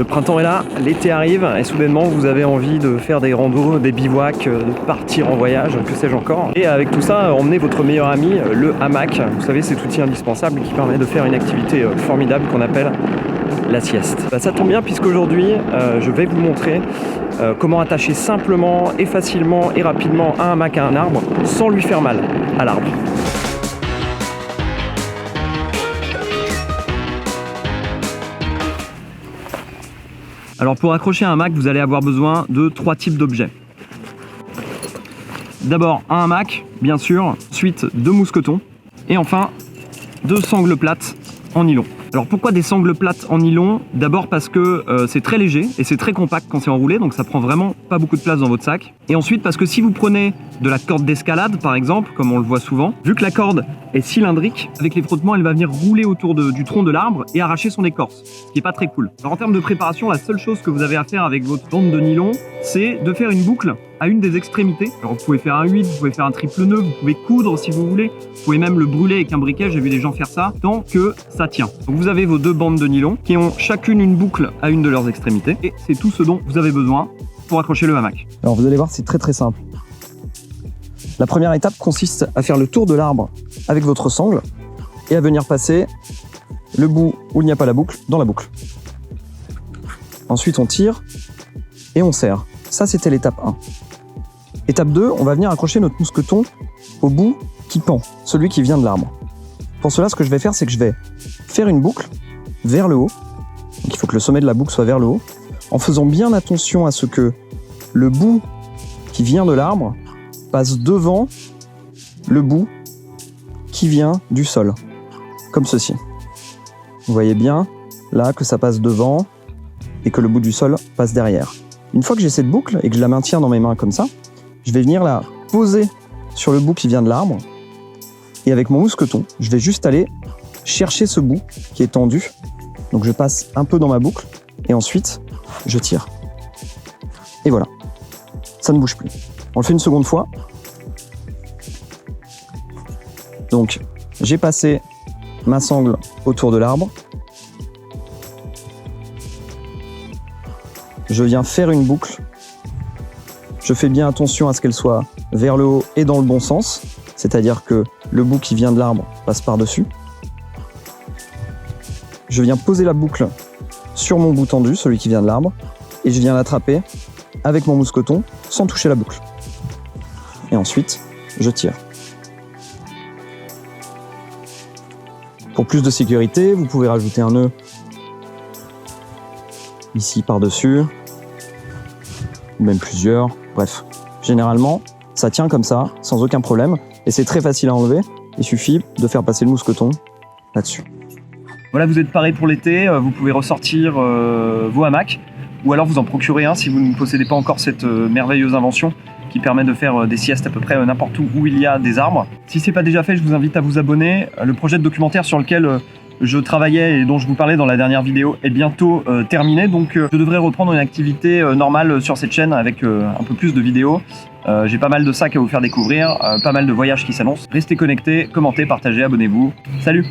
Le printemps est là, l'été arrive et soudainement vous avez envie de faire des randos, des bivouacs, de partir en voyage, que sais-je encore. Et avec tout ça, emmenez votre meilleur ami, le hamac. Vous savez, cet outil indispensable qui permet de faire une activité formidable qu'on appelle la sieste. Ça tombe bien puisqu'aujourd'hui, je vais vous montrer comment attacher simplement et facilement et rapidement un hamac à un arbre sans lui faire mal à l'arbre. Alors pour accrocher un hamac, vous allez avoir besoin de 3 types d'objets. D'abord un hamac, bien sûr, ensuite 2 mousquetons et enfin 2 sangles plates en nylon. Alors pourquoi des sangles plates en nylon? D'abord parce que c'est très léger et c'est très compact quand c'est enroulé, donc ça prend vraiment pas beaucoup de place dans votre sac. Et ensuite parce que si vous prenez de la corde d'escalade par exemple, comme on le voit souvent, vu que la corde est cylindrique, avec les frottements elle va venir rouler autour du tronc de l'arbre et arracher son écorce, ce qui est pas très cool. Alors en termes de préparation, la seule chose que vous avez à faire avec votre bande de nylon, c'est de faire une boucle à une des extrémités. Alors vous pouvez faire un 8, vous pouvez faire un triple nœud, vous pouvez coudre si vous voulez, vous pouvez même le brûler avec un briquet, j'ai vu des gens faire ça, tant que ça tient. Donc vous avez vos 2 bandes de nylon qui ont chacune une boucle à une de leurs extrémités et c'est tout ce dont vous avez besoin pour accrocher le hamac. Alors vous allez voir, c'est très simple. La première étape consiste à faire le tour de l'arbre avec votre sangle et à venir passer le bout où il n'y a pas la boucle dans la boucle. Ensuite on tire et on serre. Ça c'était l'étape 1. Étape 2, on va venir accrocher notre mousqueton au bout qui pend, celui qui vient de l'arbre. Pour cela, ce que je vais faire, c'est que je vais faire une boucle vers le haut. Donc il faut que le sommet de la boucle soit vers le haut, en faisant bien attention à ce que le bout qui vient de l'arbre passe devant le bout qui vient du sol, comme ceci. Vous voyez bien là que ça passe devant et que le bout du sol passe derrière. Une fois que j'ai cette boucle et que je la maintiens dans mes mains comme ça, je vais venir la poser sur le bout qui vient de l'arbre et avec mon mousqueton, je vais juste aller chercher ce bout qui est tendu. Donc je passe un peu dans ma boucle et ensuite je tire. Et voilà, ça ne bouge plus. On le fait une seconde fois. Donc j'ai passé ma sangle autour de l'arbre. Je viens faire une boucle. Je fais bien attention à ce qu'elle soit vers le haut et dans le bon sens, c'est-à-dire que le bout qui vient de l'arbre passe par-dessus. Je viens poser la boucle sur mon bout tendu, celui qui vient de l'arbre, et je viens l'attraper avec mon mousqueton sans toucher la boucle. Et ensuite, je tire. Pour plus de sécurité, vous pouvez rajouter un nœud ici par-dessus, ou même plusieurs. Bref, généralement, ça tient comme ça, sans aucun problème, et c'est très facile à enlever. Il suffit de faire passer le mousqueton là-dessus. Voilà, vous êtes paré pour l'été, vous pouvez ressortir vos hamacs, ou alors vous en procurer un si vous ne possédez pas encore cette merveilleuse invention qui permet de faire des siestes à peu près n'importe où il y a des arbres. Si ce n'est pas déjà fait, je vous invite à vous abonner. Le projet de documentaire sur lequel je travaillais et dont je vous parlais dans la dernière vidéo est bientôt terminé, donc je devrais reprendre une activité normale sur cette chaîne avec un peu plus de vidéos. J'ai pas mal de sacs à vous faire découvrir, pas mal de voyages qui s'annoncent. Restez connectés, commentez, partagez, abonnez-vous. Salut!